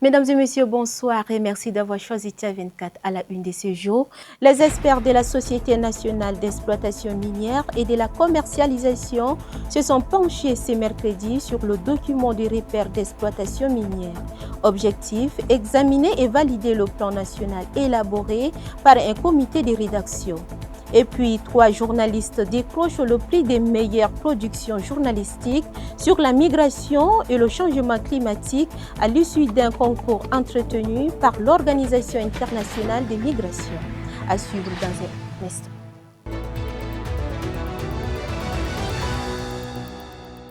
Mesdames et messieurs, bonsoir et merci d'avoir choisi TIA 24 à la une de ce jour. Les experts de la Société nationale d'exploitation minière et de la commercialisation se sont penchés ce mercredi sur le document de repère d'exploitation minière. Objectif, examiner et valider le plan national élaboré par un comité de rédaction. Et puis, 3 journalistes décrochent le prix des meilleures productions journalistiques sur la migration et le changement climatique à l'issue d'un concours entretenu par l'Organisation internationale des migrations. À suivre dans un instant.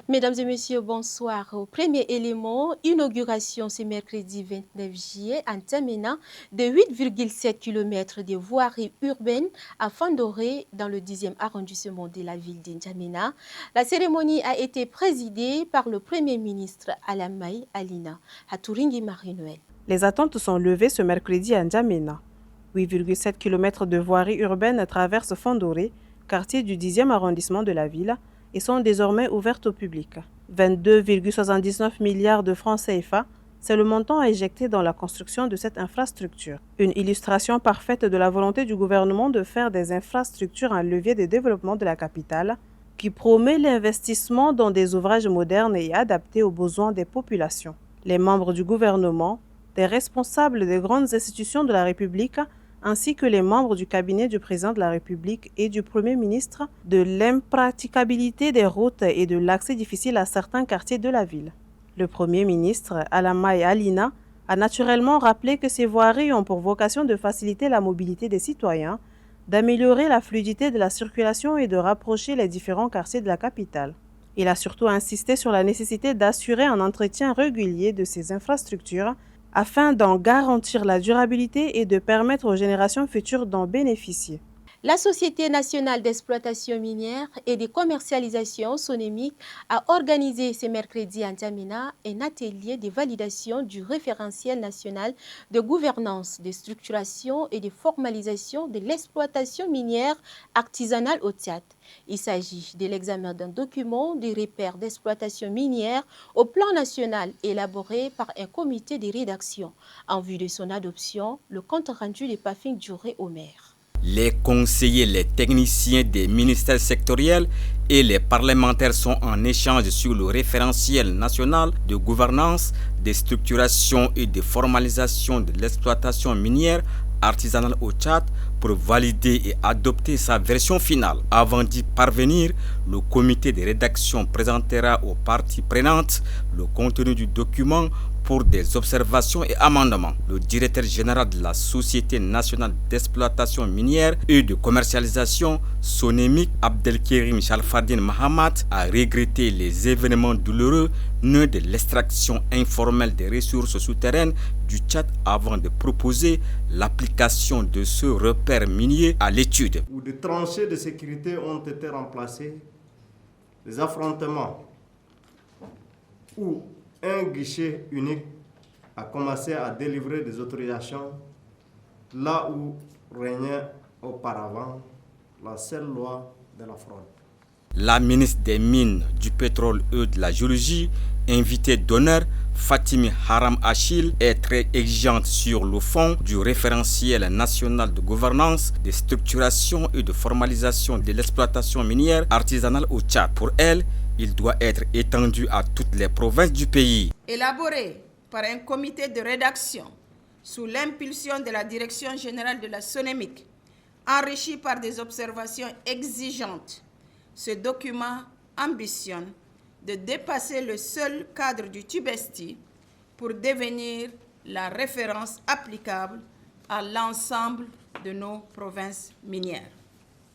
Mesdames et messieurs, bonsoir. Au premier élément, inauguration ce mercredi 29 juillet à N'Djamena de 8,7 km de voirie urbaine à Fandoré dans le 10e arrondissement de la ville de N'Djamena. La cérémonie a été présidée par le Premier ministre Alamai Alina Haturingi Marie-Noël. Les attentes sont levées ce mercredi à N'Djamena. 8,7 km de voirie urbaine traversent Fandoré, quartier du 10e arrondissement de la ville, et sont désormais ouvertes au public. 22,79 milliards de francs CFA, c'est le montant injecté dans la construction de cette infrastructure. Une illustration parfaite de la volonté du gouvernement de faire des infrastructures un levier de développement de la capitale, qui promet l'investissement dans des ouvrages modernes et adaptés aux besoins des populations. Les membres du gouvernement, des responsables des grandes institutions de la République, ainsi que les membres du cabinet du président de la République et du Premier ministre, de l'impraticabilité des routes et de l'accès difficile à certains quartiers de la ville. Le Premier ministre, Alamai Alina, a naturellement rappelé que ces voiries ont pour vocation de faciliter la mobilité des citoyens, d'améliorer la fluidité de la circulation et de rapprocher les différents quartiers de la capitale. Il a surtout insisté sur la nécessité d'assurer un entretien régulier de ces infrastructures afin d'en garantir la durabilité et de permettre aux générations futures d'en bénéficier. La Société nationale d'exploitation minière et de commercialisation SONEMIC a organisé ce mercredi à N'Djamena un atelier de validation du référentiel national de gouvernance, de structuration et de formalisation de l'exploitation minière artisanale au Tchad. Il s'agit de l'examen d'un document de repère d'exploitation minière au plan national élaboré par un comité de rédaction. En vue de son adoption, le compte rendu de Pafing Djouré au maire. Les conseillers, les techniciens des ministères sectoriels et les parlementaires sont en échange sur le référentiel national de gouvernance, de structuration et de formalisation de l'exploitation minière artisanale au Tchad pour valider et adopter sa version finale. Avant d'y parvenir, le comité de rédaction présentera aux parties prenantes le contenu du document pour des observations et amendements. Le directeur général de la Société nationale d'exploitation minière et de commercialisation, SONEMIC, Abdelkerim Chalfardine Mahamat, a regretté les événements douloureux nés de l'extraction informelle des ressources souterraines du Tchad avant de proposer l'application de ce repère minier à l'étude. Où des tranchées de sécurité ont été remplacées, des affrontements où un guichet unique a commencé à délivrer des autorisations là où régnait auparavant la seule loi de la fraude. La ministre des Mines, du Pétrole et de la Géologie, invitée d'honneur, Fatimi Haram Achille, est très exigeante sur le fond du référentiel national de gouvernance, de structuration et de formalisation de l'exploitation minière artisanale au Tchad. Pour elle, il doit être étendu à toutes les provinces du pays. Élaboré par un comité de rédaction sous l'impulsion de la Direction générale de la SONEMIC, enrichi par des observations exigeantes, ce document ambitionne de dépasser le seul cadre du Tibesti pour devenir la référence applicable à l'ensemble de nos provinces minières.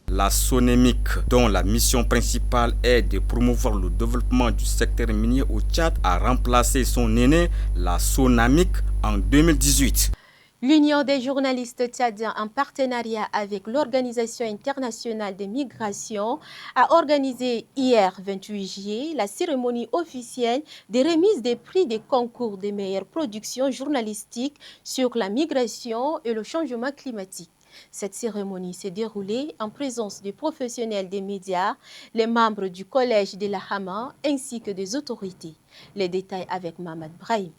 La SONEMIC, dont la mission principale est de promouvoir le développement du secteur minier au Tchad, a remplacé son aîné, la SONAMIC, en 2018. L'Union des journalistes tchadiens, en partenariat avec l'Organisation internationale des migrations, a organisé hier 28 juillet la cérémonie officielle des remises des prix des concours des meilleures productions journalistiques sur la migration et le changement climatique. Cette cérémonie s'est déroulée en présence des professionnels des médias, les membres du collège de la Hama ainsi que des autorités. Les détails avec Mohamed Brahim.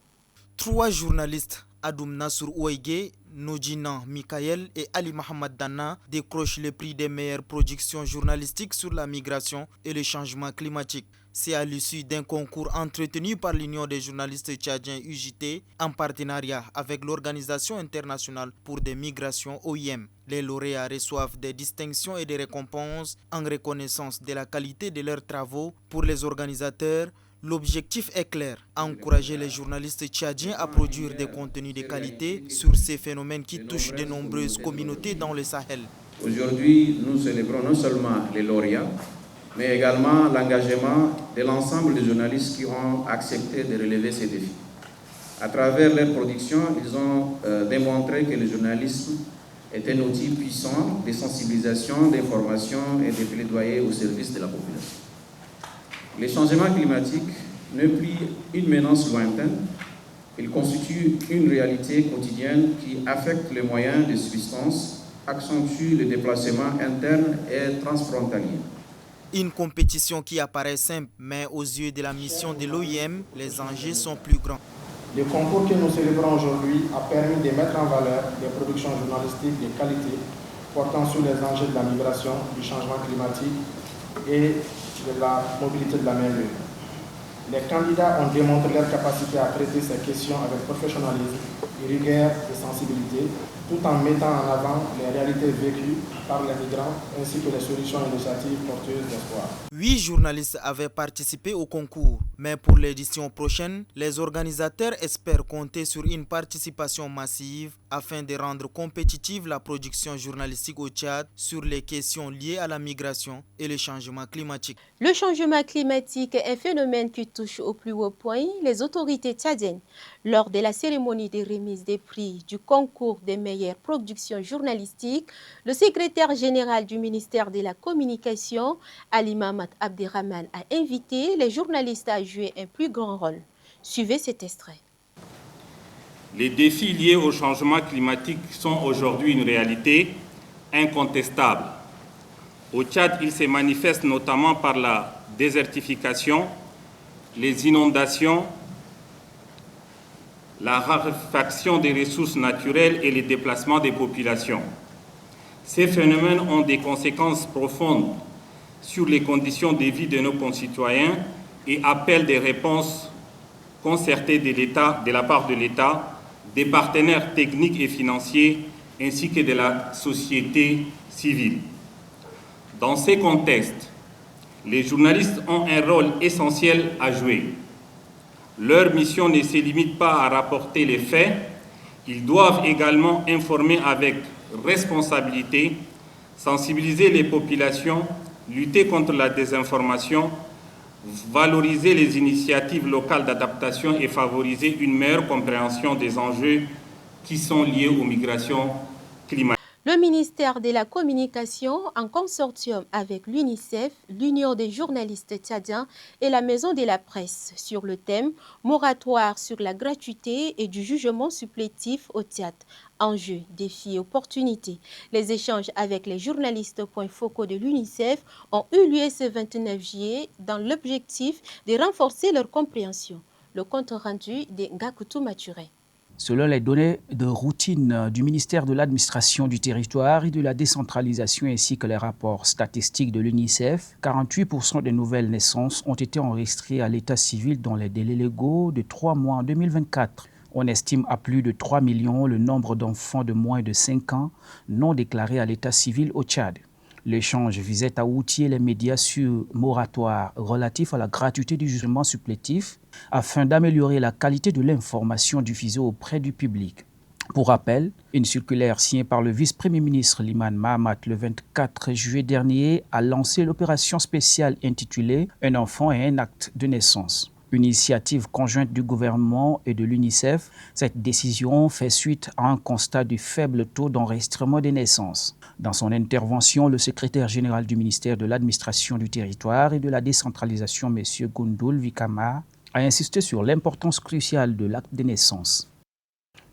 3 journalistes, Adoum Nassour Ouaïgué, Nodjinan Mikael et Ali Mohamed Dana, décrochent le prix des meilleures productions journalistiques sur la migration et le changement climatique. C'est à l'issue d'un concours entretenu par l'Union des journalistes tchadiens UJT en partenariat avec l'Organisation internationale pour des migrations OIM. Les lauréats reçoivent des distinctions et des récompenses en reconnaissance de la qualité de leurs travaux. Pour les organisateurs, l'objectif est clair, encourager les journalistes tchadiens à produire des contenus de qualité sur ces phénomènes qui touchent de nombreuses communautés dans le Sahel. Aujourd'hui, nous célébrons non seulement les lauréats, mais également l'engagement de l'ensemble des journalistes qui ont accepté de relever ces défis. À travers leur production, ils ont démontré que le journalisme est un outil puissant de sensibilisation, d'information et de plaidoyer au service de la population. Le changement climatique n'est plus une menace lointaine, il constitue une réalité quotidienne qui affecte les moyens de subsistance, accentue les déplacements internes et transfrontaliers. Une compétition qui apparaît simple, mais aux yeux de la mission de l'OIM, les enjeux sont plus grands. Le concours que nous célébrons aujourd'hui a permis de mettre en valeur des productions journalistiques de qualité portant sur les enjeux de la migration, du changement climatique et de la mobilité de la main-d'œuvre. Les candidats ont démontré leur capacité à traiter ces questions avec professionnalisme, rigueur et sensibilité, tout en mettant en avant les réalités vécues par les migrants ainsi que les solutions initiatives porteuses d'espoir. 8 journalistes avaient participé au concours, mais pour l'édition prochaine, les organisateurs espèrent compter sur une participation massive afin de rendre compétitive la production journalistique au Tchad sur les questions liées à la migration et le changement climatique. Le changement climatique est un phénomène qui touche au plus haut point les autorités tchadiennes. Lors de la cérémonie de remise des prix du concours des meilleures productions journalistiques, le secrétaire général du ministère de la Communication, Ali Mahamat Abderrahman, a invité les journalistes à jouer un plus grand rôle. Suivez cet extrait. Les défis liés au changement climatique sont aujourd'hui une réalité incontestable. Au Tchad, ils se manifestent notamment par la désertification, les inondations, la raréfaction des ressources naturelles et les déplacements des populations. Ces phénomènes ont des conséquences profondes sur les conditions de vie de nos concitoyens et appellent des réponses concertées de la part de l'État, des partenaires techniques et financiers, ainsi que de la société civile. Dans ces contextes, les journalistes ont un rôle essentiel à jouer. Leur mission ne se limite pas à rapporter les faits, ils doivent également informer avec responsabilité, sensibiliser les populations, lutter contre la désinformation, valoriser les initiatives locales d'adaptation et favoriser une meilleure compréhension des enjeux qui sont liés aux migrations climatiques. Le ministère de la Communication, en consortium avec l'UNICEF, l'Union des journalistes tchadiens et la Maison de la Presse, sur le thème « Moratoire sur la gratuité et du jugement supplétif au Tchad. Enjeux, défis et opportunités ». Les échanges avec les journalistes points focaux de l'UNICEF ont eu lieu ce 29 juillet dans l'objectif de renforcer leur compréhension. Le compte rendu de Ngakoutou Maturé. Selon les données de routine du ministère de l'Administration du Territoire et de la Décentralisation ainsi que les rapports statistiques de l'UNICEF, 48% des nouvelles naissances ont été enregistrées à l'état civil dans les délais légaux de 3 mois en 2024. On estime à plus de 3 millions le nombre d'enfants de moins de 5 ans non déclarés à l'état civil au Tchad. L'échange visait à outiller les médias sur moratoire relatif à la gratuité du jugement supplétif afin d'améliorer la qualité de l'information diffusée auprès du public. Pour rappel, une circulaire signée par le vice-premier ministre Liman Mahamat le 24 juillet dernier a lancé l'opération spéciale intitulée « Un enfant et un acte de naissance ». Une initiative conjointe du gouvernement et de l'UNICEF, cette décision fait suite à un constat du faible taux d'enregistrement des naissances. Dans son intervention, le secrétaire général du ministère de l'Administration du Territoire et de la Décentralisation, M. Goundoul Vikama, a insisté sur l'importance cruciale de l'acte de naissance.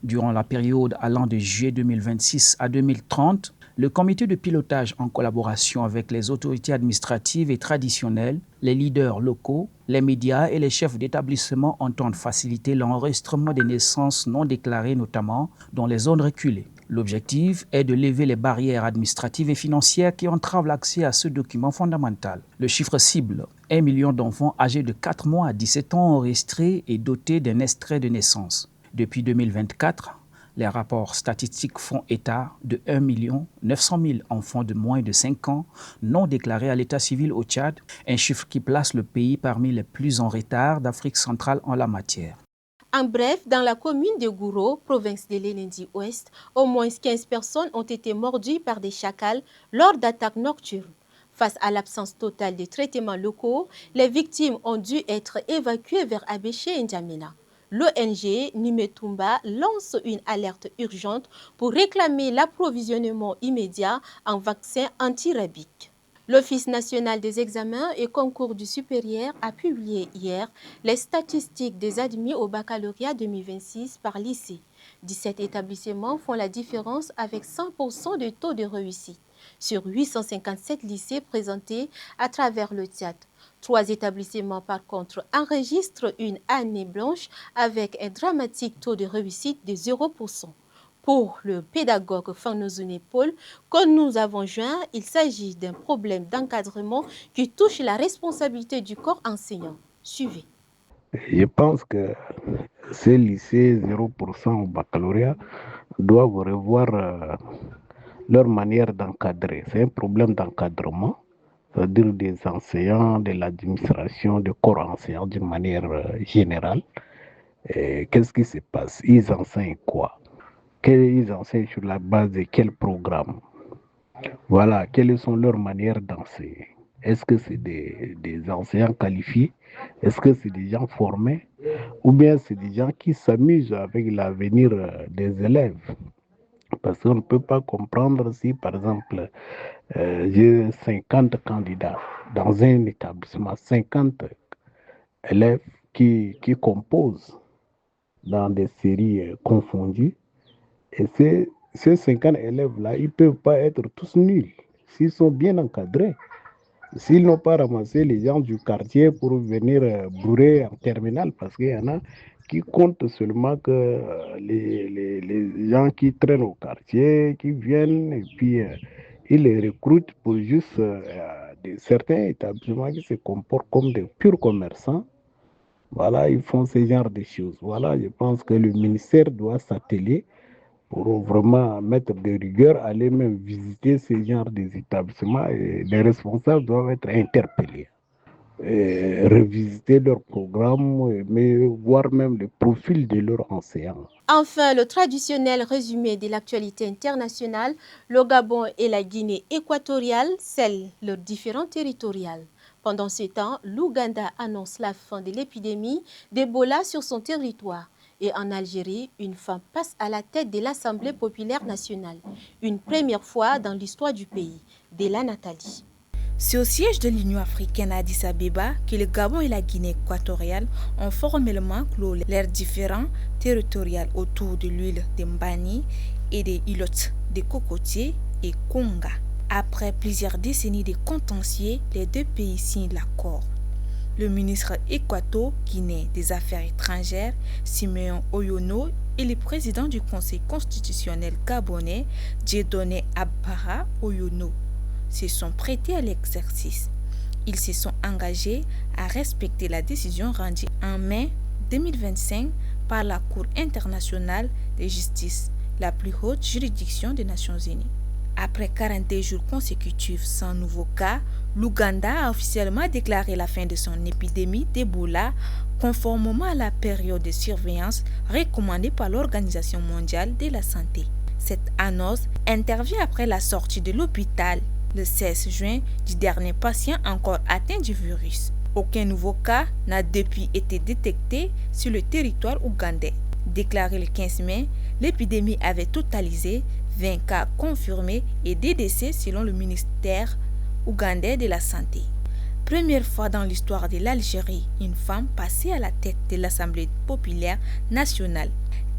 Durant la période allant de juillet 2026 à 2030, Le comité de pilotage, en collaboration avec les autorités administratives et traditionnelles, les leaders locaux, les médias et les chefs d'établissement, entendent faciliter l'enregistrement des naissances non déclarées, notamment dans les zones reculées. L'objectif est de lever les barrières administratives et financières qui entravent l'accès à ce document fondamental. Le chiffre cible, 1 million d'enfants âgés de 4 mois à 17 ans enregistrés et dotés d'un extrait de naissance. Depuis 2024, les rapports statistiques font état de 1 900 000 enfants de moins de 5 ans non déclarés à l'état civil au Tchad, un chiffre qui place le pays parmi les plus en retard d'Afrique centrale en la matière. En bref, dans la commune de Gouro, province de l'Enendi-Ouest, au moins 15 personnes ont été mordues par des chacals lors d'attaques nocturnes. Face à l'absence totale de traitements locaux, les victimes ont dû être évacuées vers Abéché et N'Djamena. L'ONG Nimetumba lance une alerte urgente pour réclamer l'approvisionnement immédiat en vaccins antirabiques. L'Office national des examens et concours du supérieur a publié hier les statistiques des admis au baccalauréat 2026 par lycée. 17 établissements font la différence avec 100% de taux de réussite sur 857 lycées présentés à travers le Tchad. 3 établissements, par contre, enregistrent une année blanche avec un dramatique taux de réussite de 0%. Pour le pédagogue Fanozune Paul, que nous avons joint, il s'agit d'un problème d'encadrement qui touche la responsabilité du corps enseignant. Suivez. Je pense que ces lycées 0% au baccalauréat doivent revoir leur manière d'encadrer. C'est un problème d'encadrement, c'est-à-dire des enseignants, de l'administration, du corps enseignant d'une manière générale. Qu'est-ce qui se passe? Ils enseignent quoi? Ils enseignent sur la base de quel programme? Voilà, quelles sont leurs manières d'enseigner? Est-ce que c'est des enseignants qualifiés? Est-ce que c'est des gens formés? Ou bien c'est des gens qui s'amusent avec l'avenir des élèves? Parce qu'on ne peut pas comprendre si, par exemple, j'ai 50 candidats dans un établissement, 50 élèves qui composent dans des séries confondues. Et ces 50 élèves-là, ils ne peuvent pas être tous nuls s'ils sont bien encadrés. S'ils n'ont pas ramassé les gens du quartier pour venir bourrer en terminale, parce qu'il y en a qui comptent seulement que les gens qui traînent au quartier, qui viennent et puis ils les recrutent pour juste certains établissements qui se comportent comme des purs commerçants. Voilà, ils font ce genre de choses. Voilà, je pense que le ministère doit s'atteler pour vraiment mettre de rigueur, aller même visiter ce genre d'établissements et les responsables doivent être interpellés. Revisiter leur programme, mais voir même le profil de leurs enseignants. Enfin, le traditionnel résumé de l'actualité internationale, le Gabon et la Guinée équatoriale scellent leurs différends territoriaux. Pendant ce temps, l'Ouganda annonce la fin de l'épidémie d'Ebola sur son territoire. Et en Algérie, une femme passe à la tête de l'Assemblée populaire nationale. Une première fois dans l'histoire du pays. Della Nathalie. C'est au siège de l'Union africaine à Addis Abeba que le Gabon et la Guinée équatoriale ont formellement clos leurs différends territoriaux autour de l'île de Mbani et des îlots de Cocotier et Konga. Après plusieurs décennies de contentieux, les deux pays signent l'accord. Le ministre équato-guinéen des Affaires étrangères, Siméon Oyono, et le président du Conseil constitutionnel gabonais, Dieudonné Abara Oyono, se sont prêtés à l'exercice. Ils se sont engagés à respecter la décision rendue en mai 2025 par la Cour internationale de justice, la plus haute juridiction des Nations Unies. Après 42 jours consécutifs sans nouveau cas, l'Ouganda a officiellement déclaré la fin de son épidémie d'Ebola conformément à la période de surveillance recommandée par l'Organisation mondiale de la santé. Cette annonce intervient après la sortie de l'hôpital le 16 juin du dernier patient encore atteint du virus. Aucun nouveau cas n'a depuis été détecté sur le territoire ougandais. Déclaré le 15 mai, l'épidémie avait totalisé 20 cas confirmés et 2 décès selon le ministère ougandais de la Santé. Première fois dans l'histoire de l'Algérie, une femme passée à la tête de l'Assemblée populaire nationale.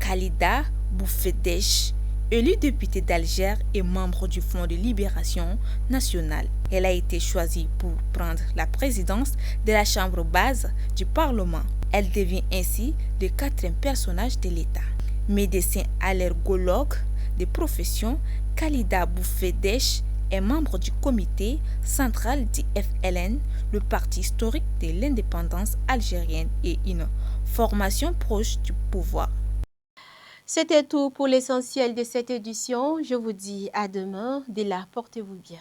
Khalida Boufedesh, Élue députée d'Alger et membre du Front de libération nationale, elle a été choisie pour prendre la présidence de la chambre basse du Parlement. Elle devient ainsi le 4e personnage de l'État. Médecin allergologue de profession, Khalida Boufedech est membre du comité central du FLN, le parti historique de l'indépendance algérienne et une formation proche du pouvoir. C'était tout pour l'essentiel de cette édition. Je vous dis à demain. Dès là, portez-vous bien.